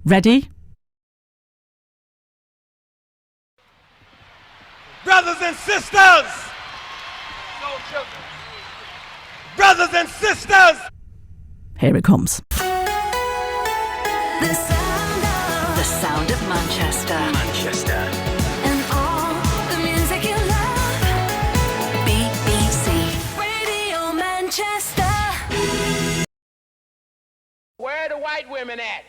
Ready? Brothers and sisters! Brothers and sisters! Here it comes. The sound of Manchester. And all the music you love. BBC Radio Manchester. Where are the white women at?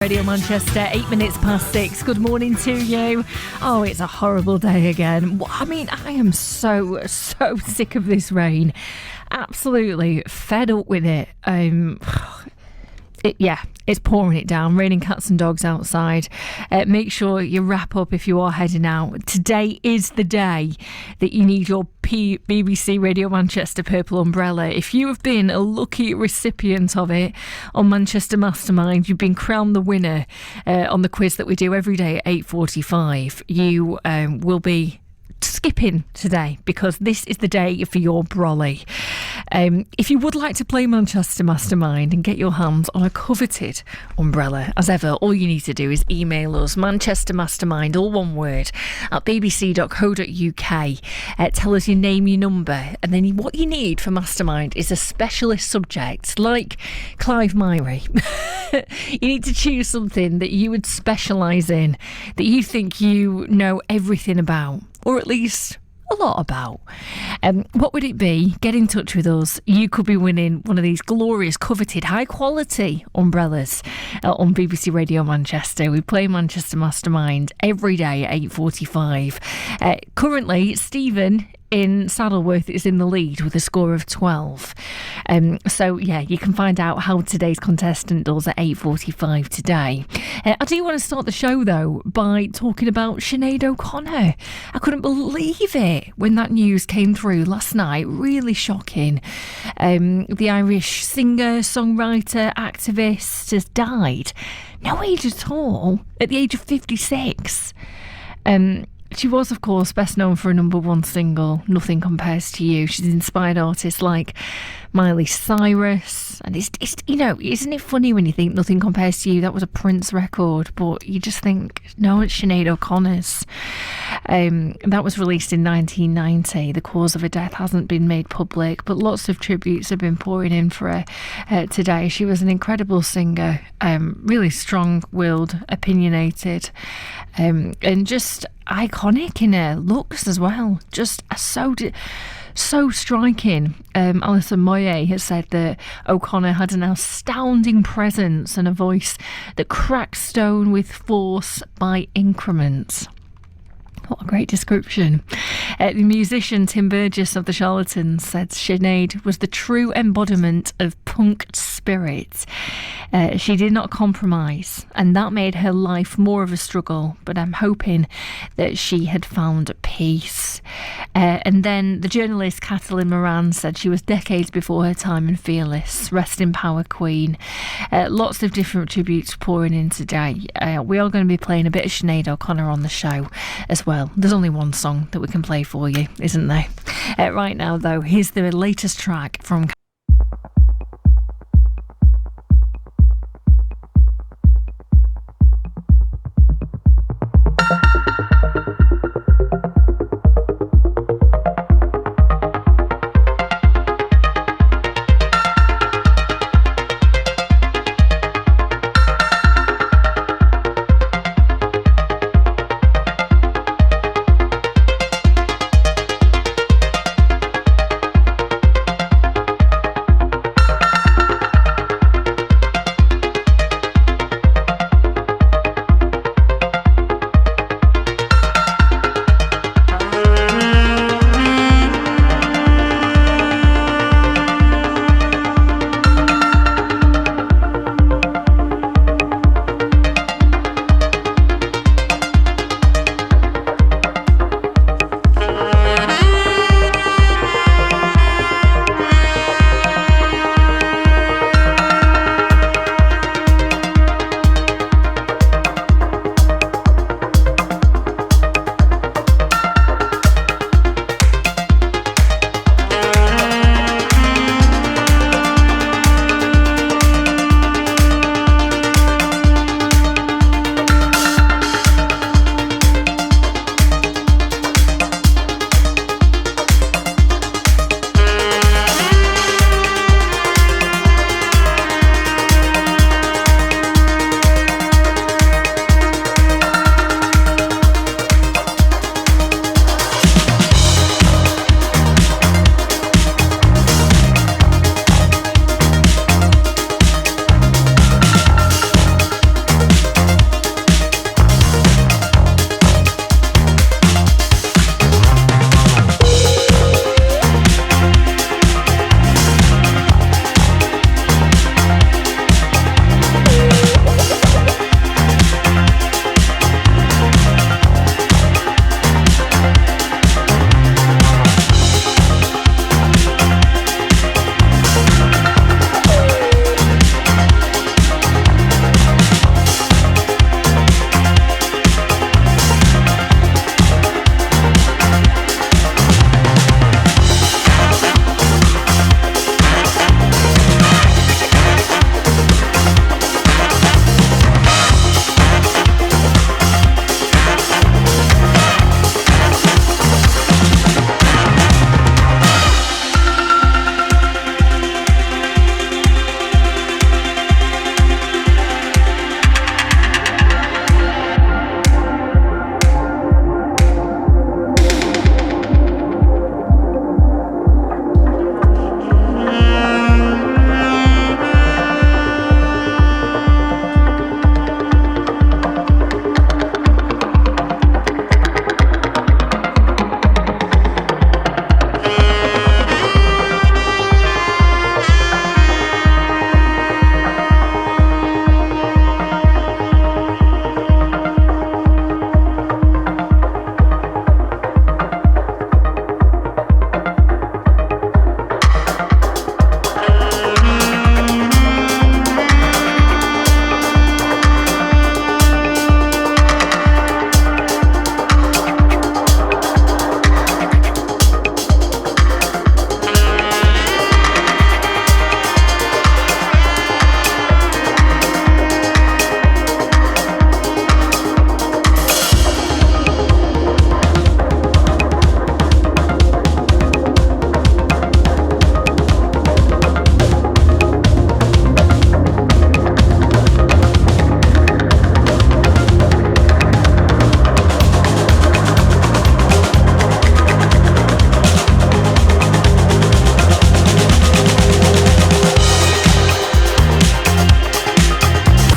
Radio Manchester, 8 minutes past 6. Good morning to you. Oh, it's a horrible day again. I mean, I am so sick of this rain. Absolutely fed up with it. It's pouring it down, raining cats and dogs outside. Make sure you wrap up if you are heading out. Today is the day that you need your BBC Radio Manchester purple umbrella. If you have been a lucky recipient of it on Manchester Mastermind, you've been crowned the winner on the quiz that we do every day at 8:45. You will be skipping today because this is the day for your brolly. If you would like to play Manchester Mastermind and get your hands on a coveted umbrella, as ever, all you need to do is email us Manchester Mastermind, all one word, at bbc.co.uk. Tell us your name, your number, and then what you need for Mastermind is a specialist subject like Clive Myrie. You need to choose something that you would specialise in, that you think you know everything about, or at least a lot about. What would it be? Get in touch with us. You could be winning one of these glorious, coveted, high quality umbrellas on BBC Radio Manchester. We play Manchester Mastermind every day at 8:45. Currently, Stephen in Saddleworth is in the lead with a score of 12. So you can find out how today's contestant does at 8:45 today. I do want to start the show though by talking about Sinead O'Connor. I couldn't believe it when that news came through last night. Really shocking. The Irish singer, songwriter, activist has died. No age at all, at the age of 56. She was, of course, best known for a #1 single, Nothing Compares to You. She's inspired artists like Miley Cyrus. And it's isn't it funny when you think Nothing Compares to You? That was a Prince record, but you just think, no, it's Sinead O'Connor's. That was released in 1990. The cause of her death hasn't been made public, but lots of tributes have been pouring in for her today. She was an incredible singer, really strong-willed, opinionated, and just iconic in her looks as well. Just so striking. Alison Moyet has said that O'Connor had an astounding presence and a voice that cracked stone with force by increments. What a great description. The musician Tim Burgess of the Charlatans said Sinead was the true embodiment of punk spirit. She did not compromise, and that made her life more of a struggle, but I'm hoping that she had found peace. And then the journalist Kathleen Moran said she was decades before her time and fearless. Rest in power, Queen. Lots of different tributes pouring in today. We are going to be playing a bit of Sinead O'Connor on the show as well. There's only one song that we can play for you, isn't there? Right now, though, here's the latest track from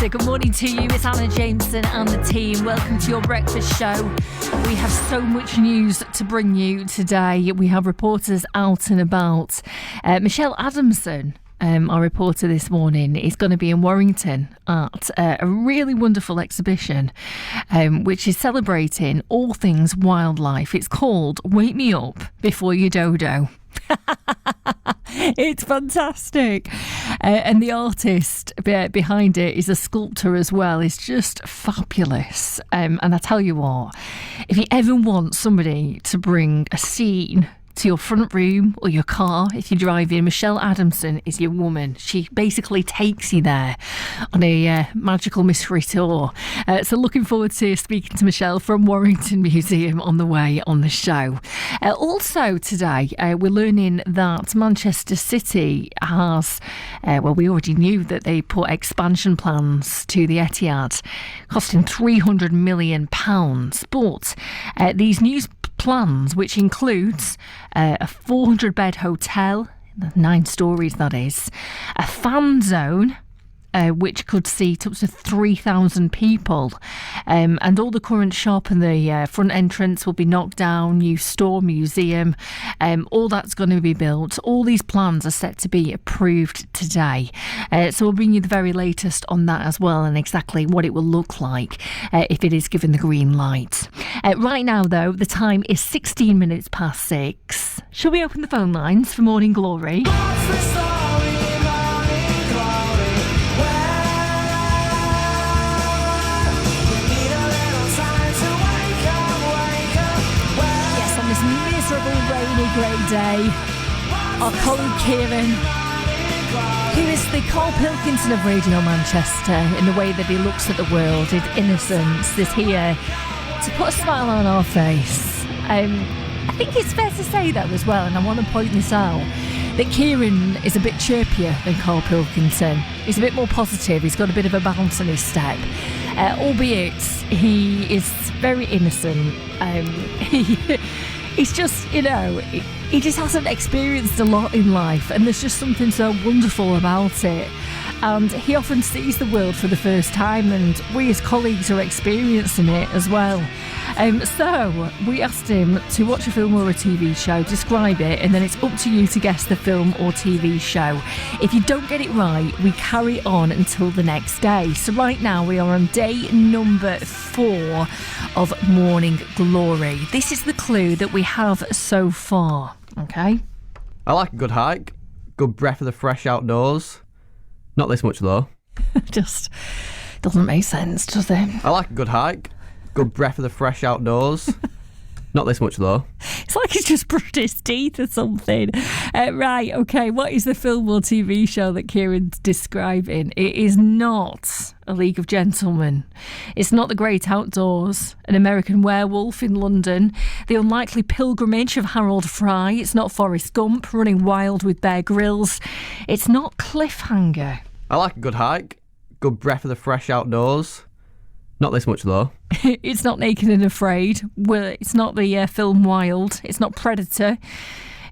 Manchester. Good morning to you. It's Anna Jameson and the team. Welcome to your breakfast show. We have so much news to bring you today. We have reporters out and about. Michelle Adamson, our reporter this morning, is going to be in Warrington at a really wonderful exhibition which is celebrating all things wildlife. It's called Wake Me Up Before You Dodo. It's fantastic. And the artist behind it is a sculptor as well. It's just fabulous. And I tell you what, if you ever want somebody to bring a scene to your front room or your car, if you're driving, Michelle Adamson is your woman. She basically takes you there on a magical mystery tour. So looking forward to speaking to Michelle from Warrington Museum on the way on the show. Also today, we're learning that Manchester City has, we already knew that they put expansion plans to the Etihad costing £300 million. But these new plans, which includes a 400-bed hotel, 9 stories that is, a fan zone, which could seat up to 3,000 people. And all the current shop and the front entrance will be knocked down, new store, museum, all that's going to be built. All these plans are set to be approved today. So we'll bring you the very latest on that as well, and exactly what it will look like if it is given the green light. Right now, though, the time is 16 minutes past 6. Shall we open the phone lines for Morning Glory? Miserable, rainy, grey day. Our colleague Kieran, who is the Carl Pilkington of Radio Manchester in the way that he looks at the world, his innocence, is here to put a smile on our face. I think it's fair to say that as well, and I want to point this out, that Kieran is a bit chirpier than Carl Pilkington. He's a bit more positive, he's got a bit of a bounce in his step. Albeit he is very innocent. He's just, he just hasn't experienced a lot in life, and there's just something so wonderful about it. And he often sees the world for the first time, and we as colleagues are experiencing it as well. So we asked him to watch a film or a TV show, describe it, and then it's up to you to guess the film or TV show. If you don't get it right, we carry on until the next day. So right now we are on day number 4 of Morning Glory. This is the clue that we have so far, okay? I like a good hike, good breath of the fresh outdoors. Not this much though. Just doesn't make sense, does it? I like a good hike, good breath of the fresh outdoors. Not this much though. It's like he's just brushed his teeth or something. Right, okay, what is the film or TV show that Kieran's describing? It is not A League of Gentlemen. It's not The Great Outdoors, An American Werewolf in London, The Unlikely Pilgrimage of Harold Fry. It's not Forrest Gump, Running Wild with Bear Grylls. It's not Cliffhanger. I like a good hike, good breath of the fresh outdoors. Not this much though. It's not Naked and Afraid. Well, it's not the film Wild. It's not Predator.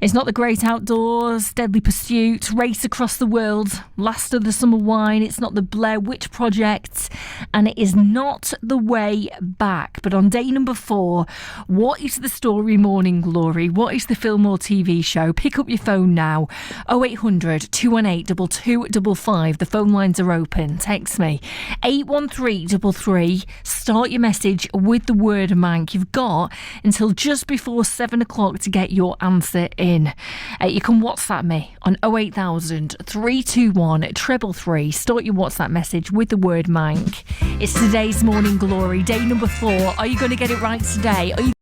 It's not The Great Outdoors, Deadly Pursuit, Race Across the World, Last of the Summer Wine. It's not The Blair Witch Project, and it is not The Way Back. But on day number 4, what is the story, Morning Glory? What is the film or TV show? Pick up your phone now. 0800 218 2255. The phone lines are open. Text me. 81333. Start your message with the word mank. You've got until just before 7 o'clock to get your answer in. You can WhatsApp me on 08000 321 333. Start your WhatsApp message with the word mank. It's today's Morning Glory, day number 4. Are you going to get it right today? Are you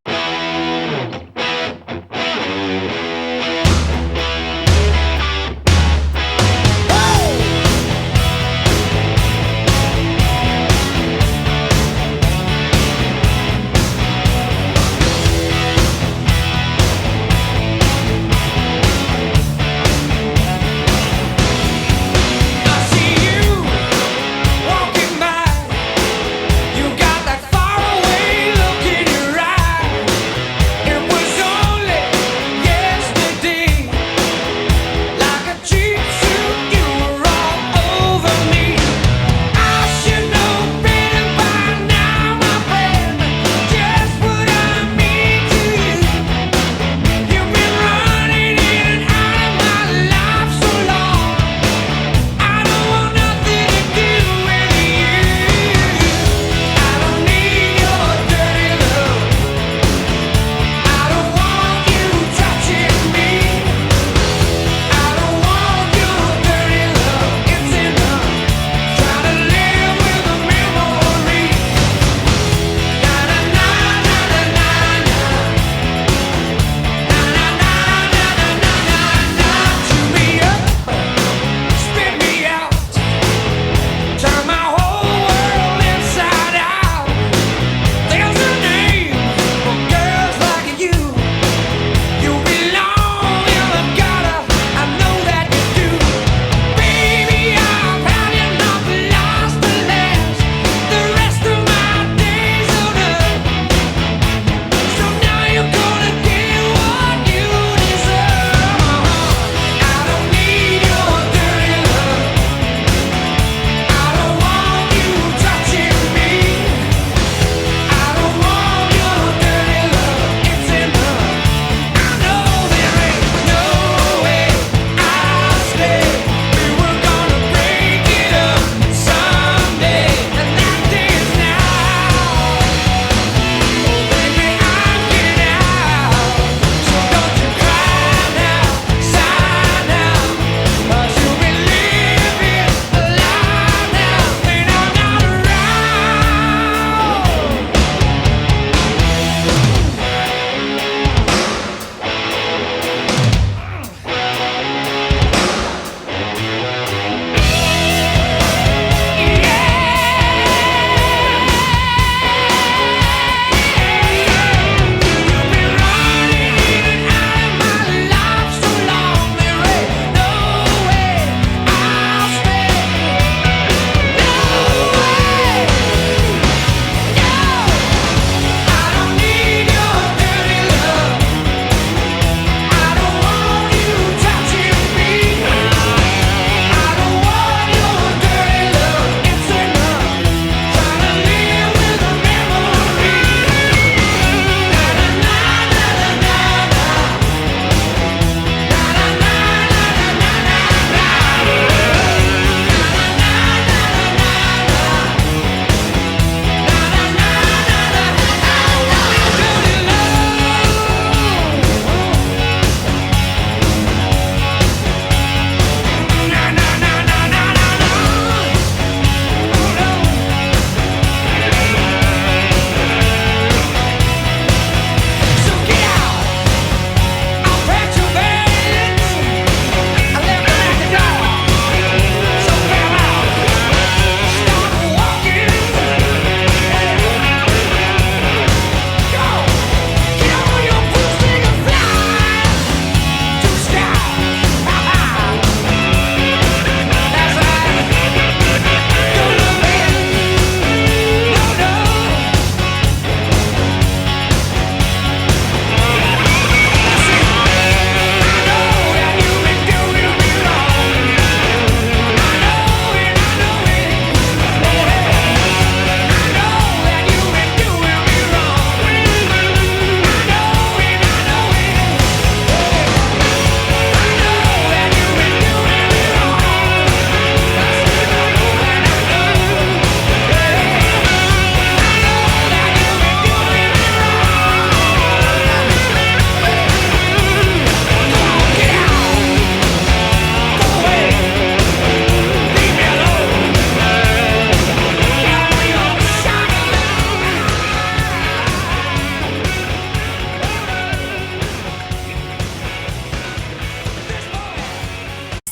Walking by, you got that faraway look in your eye.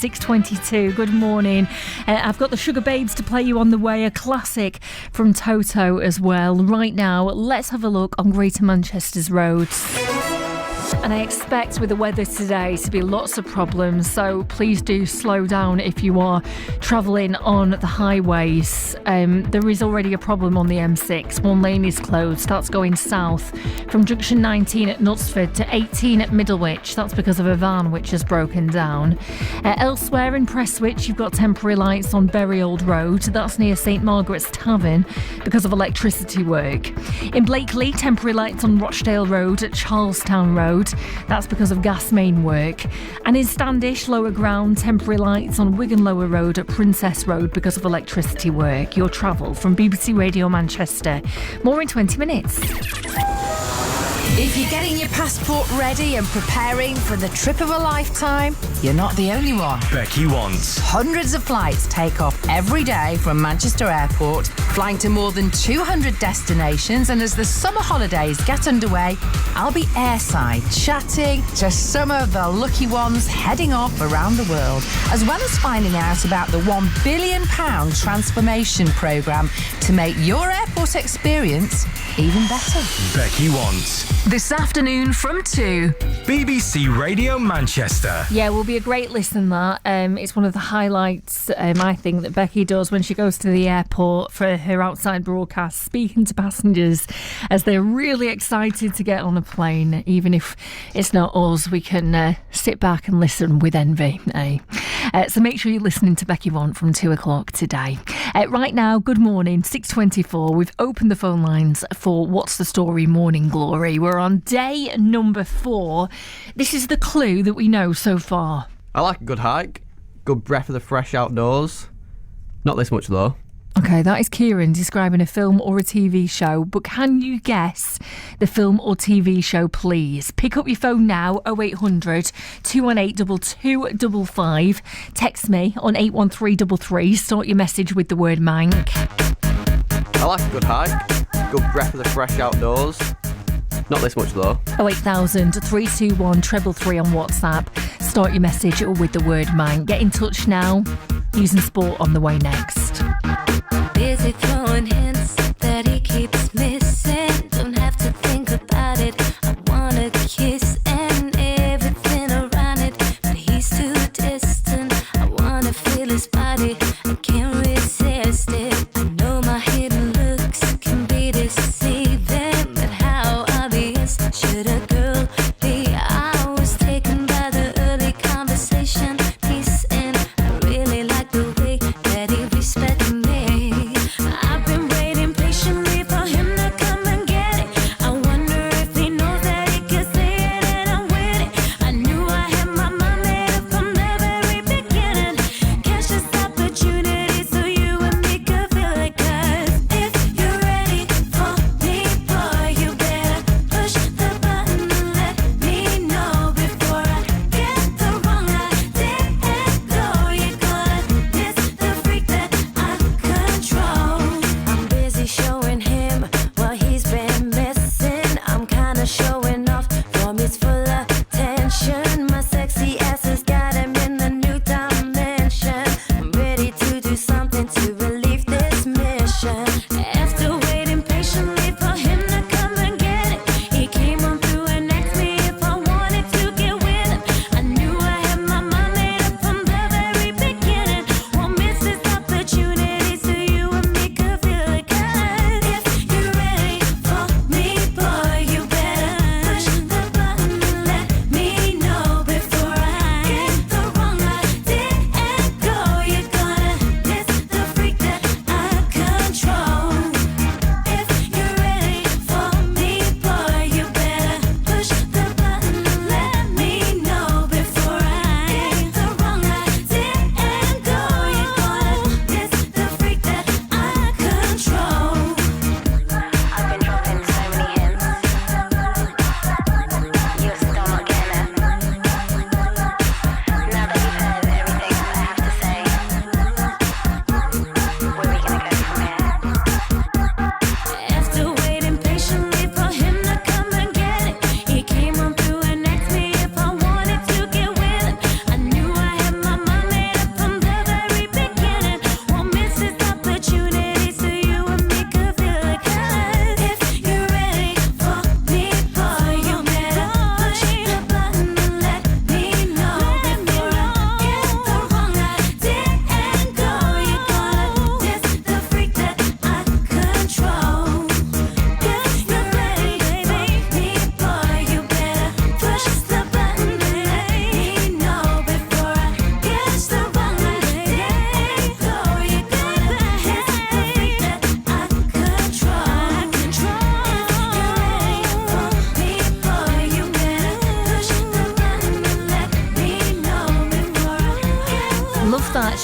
6:22. Good morning. I've got the Sugar Babes to play you on the way, a classic from Toto as well. Right now, let's have a look on Greater Manchester's roads. And I expect with the weather today to be lots of problems, so please do slow down if you are travelling on the highways. There is already a problem on the M6. One lane is closed. That's going south from junction 19 at Knutsford to 18 at Middlewich. That's because of a van which has broken down. Elsewhere in Prestwich, you've got temporary lights on Bury Old Road. That's near St Margaret's Tavern because of electricity work. In Blakely, temporary lights on Rochdale Road at Charlestown Road. That's because of gas main work. And in Standish, lower ground, temporary lights on Wigan Lower Road at Princess Road because of electricity work. Your travel from BBC Radio Manchester. More in 20 minutes. If you're getting your passport ready and preparing for the trip of a lifetime, you're not the only one. Becky wants. Hundreds of flights take off every day from Manchester Airport, flying to more than 200 destinations, and as the summer holidays get underway, I'll be airside chatting to some of the lucky ones heading off around the world, as well as finding out about the £1 billion transformation programme to make your airport experience even better. Becky wants. This afternoon from 2. BBC Radio Manchester. Yeah, will be a great listen, that. It's one of the highlights, I think, that Becky does when she goes to the airport for her outside broadcast, speaking to passengers as they're really excited to get on a plane. Even if it's not us, we can sit back and listen with envy. So make sure you're listening to Becky Want from 2 o'clock today. Right now, good morning, 6:24. We've opened the phone lines for What's the Story Morning Glory. We're on day number 4. This is the clue that we know so far. I like a good hike, good breath of the fresh outdoors. Not this much though. Okay, that is Kieran describing a film or a TV show, but can you guess the film or TV show, please? Pick up your phone now, 0800 218 2255. Text me on 81333. Start your message with the word Mank. I like a good hike, good breath of the fresh outdoors. Not this much though. 08000 321 333 on WhatsApp. Start your message with the word Mank. Get in touch now. Using sport on the way next. Busy throwing hints that he keeps missing. Don't have to think about it. I wanna kiss and everything around it, but he's too distant. I wanna feel his body. I can't resist it. I know my hidden looks can be deceiving, but how obvious should a girl be? I was taken by the early conversation piece, and I really like the way that he responds.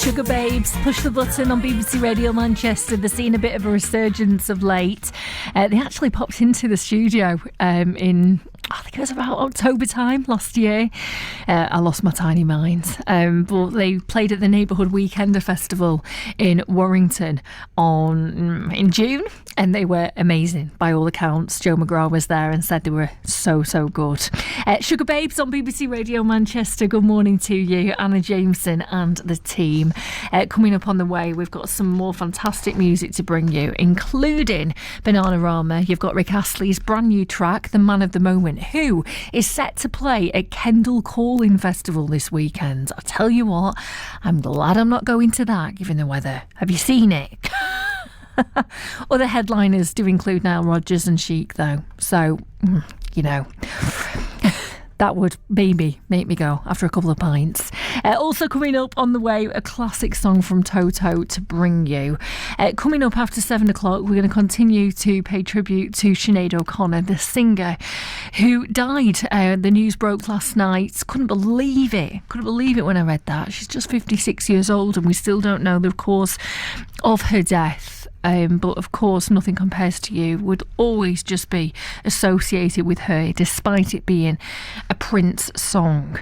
Sugar Babes, Push the Button on BBC Radio Manchester. They're seeing a bit of a resurgence of late. They actually popped into the studio in, I think it was about October time last year. I lost my tiny mind. But they played at the Neighbourhood Weekender Festival in Warrington in June, and they were amazing by all accounts. Joe McGraw was there and said they were so good. Sugar Babes on BBC Radio Manchester. Good morning to you, Anna Jameson and the team. Coming up on the way, we've got some more fantastic music to bring you, including Bananarama. You've got Rick Astley's brand new track, The Man of the Moment, who is set to play at Kendal Calling Festival this weekend. I tell you what, I'm glad I'm not going to that given the weather. Have you seen it? Other headliners do include Nile Rodgers and Chic though, so you know, that would maybe make me go after a couple of pints. Also coming up on the way, a classic song from Toto to bring you. Coming up after 7 o'clock, we're going to continue to pay tribute to Sinead O'Connor, the singer who died. The news broke last night. Couldn't believe it when I read that. She's just 56 years old and we still don't know the cause of her death. But of course, Nothing Compares to You would always just be associated with her, despite it being a Prince song.